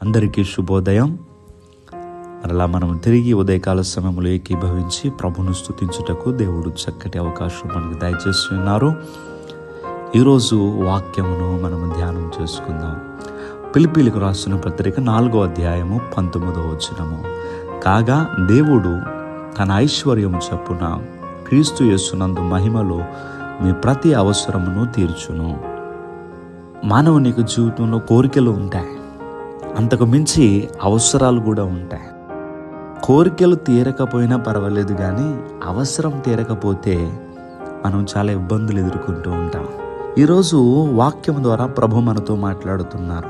అందరికీ శుభోదయం. మరలా మనం తిరిగి ఉదయకాల సమయంలో ఏకీభవించి ప్రభును స్తుతించుటకు దేవుడు చక్కటి అవకాశం మనకు దయచేసి ఉన్నారు. ఈరోజు వాక్యమును మనం ధ్యానం చేసుకుందాం. ఫిలిప్పీయులకు రాసిన పత్రిక 4వ అధ్యాయము 19వ వచనము. కాగా దేవుడు తన ఐశ్వర్యము చొప్పున క్రీస్తు యేసునందు మహిమలో మీ ప్రతి అవసరమును తీర్చును. మానవునికి జీవితంలో కోరికలు ఉంటాయి, అంతకు మించి అవసరాలు కూడా ఉంటాయి. కోరికలు తీరకపోయినా పర్వాలేదు, కానీ అవసరం తీరకపోతే మనం చాలా ఇబ్బందులు ఎదుర్కొంటూ ఉంటాం. ఈరోజు వాక్యం ద్వారా ప్రభు మనతో మాట్లాడుతున్నారు.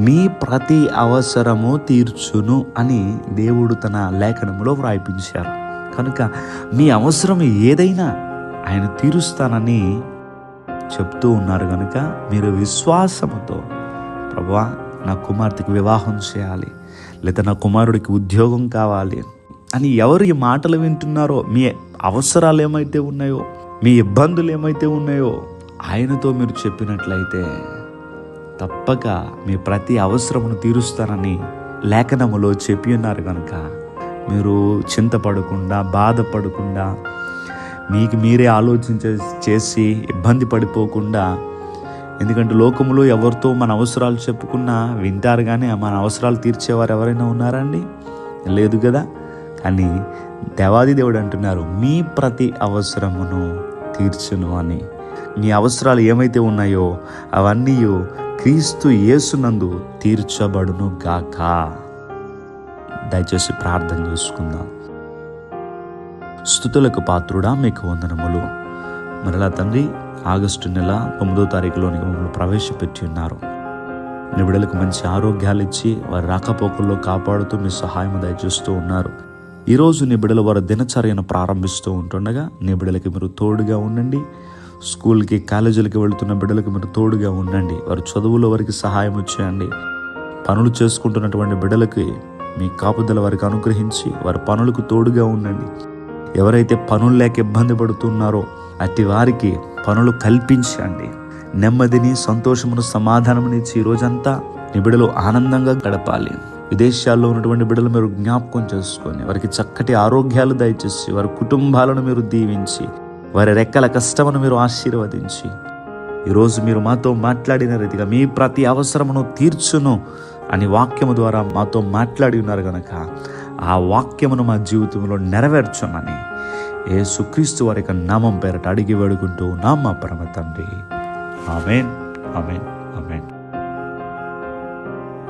మీ ప్రతి అవసరము తీర్చును అని దేవుడు తన లేఖనంలో వ్రాయిపించారు. కనుక మీ అవసరం ఏదైనా ఆయన తీరుస్తానని చెప్తూ ఉన్నారు. కనుక మీరు విశ్వాసముతో, ప్రభువా నా కుమార్తెకి వివాహం చేయాలి, లేదా నా కుమారుడికి ఉద్యోగం కావాలి అని ఎవరు ఈ మాటలు వింటున్నారో, మీ అవసరాలు ఏమైతే ఉన్నాయో, మీ ఇబ్బందులు ఏమైతే ఉన్నాయో ఆయనతో మీరు చెప్పినట్లయితే తప్పక మీ ప్రతి అవసరమును తీరుస్తానని లేఖనములో చెప్పి ఉన్నారు. కనుక మీరు చింతపడకుండా, బాధపడకుండా, మీకు మీరే చేసి ఇబ్బంది పడిపోకుండా, ఎందుకంటే లోకములో ఎవరితో మన అవసరాలు చెప్పుకున్నా వింటారు, కానీ మన అవసరాలు తీర్చేవారు ఎవరైనా ఉన్నారండి? లేదు కదా. కానీ దేవాది దేవుడు అంటున్నారు, మీ ప్రతి అవసరమును తీర్చును అని. మీ అవసరాలు ఏమైతే ఉన్నాయో అవన్నీ క్రీస్తు యేసునందు తీర్చబడును గాక. దయచేసి ప్రార్థన చేసుకుందాం. స్తుతులకు పాత్రుడా, మీకు వందనములు. మరలా తండ్రి, ఆగస్టు నెల 9వ తారీఖులోని మమ్మల్ని ప్రవేశపెట్టి ఉన్నారు. నీ బిడ్డలకు మంచి ఆరోగ్యాలు ఇచ్చి వారి రాకపోకల్లో కాపాడుతూ మీ సహాయం దయచేస్తూ ఉన్నారు. ఈరోజు నీ బిడ్డలు వారి దినచర్యను ప్రారంభిస్తూ ఉంటుండగా నీ బిడ్డలకి మీరు తోడుగా ఉండండి. స్కూల్కి, కాలేజీలకి వెళుతున్న బిడ్డలకు మీరు తోడుగా ఉండండి. వారి చదువులో వారికి సహాయం చేయండి. పనులు చేసుకుంటున్నటువంటి బిడ్డలకి మీ కాపుదల వారికి అనుగ్రహించి వారి పనులకు తోడుగా ఉండండి. ఎవరైతే పనులు లేక ఇబ్బంది పడుతున్నారో అట్టి వారికి పనులు కల్పించండి. నెమ్మదిని, సంతోషమును, సమాధానమునిచ్చి ఈ రోజంతా నీ బిడ్డలు ఆనందంగా గడపాలి. విదేశాల్లో ఉన్నటువంటి బిడ్డలు మీరు జ్ఞాపకం చేసుకొని వారికి చక్కటి ఆరోగ్యాలు దయచేసి వారి కుటుంబాలను మీరు దీవించి వారి రెక్కల కష్టమును మీరు ఆశీర్వదించి ఈరోజు మీరు మాతో మాట్లాడిన రీతిగా మీ ప్రతి అవసరమును తీర్చును అని వాక్యము ద్వారా మాతో మాట్లాడి ఉన్నారు. కనుక ఆ వాక్యమును మా జీవితంలో నెరవేర్చునని యేసుక్రీస్తు వారి యొక్క నామం పేరట అడిగి వేడుకుంటూ ఉన్నాం మా పరమ తండ్రి. ఆమేన్, ఆమేన్, ఆమేన్.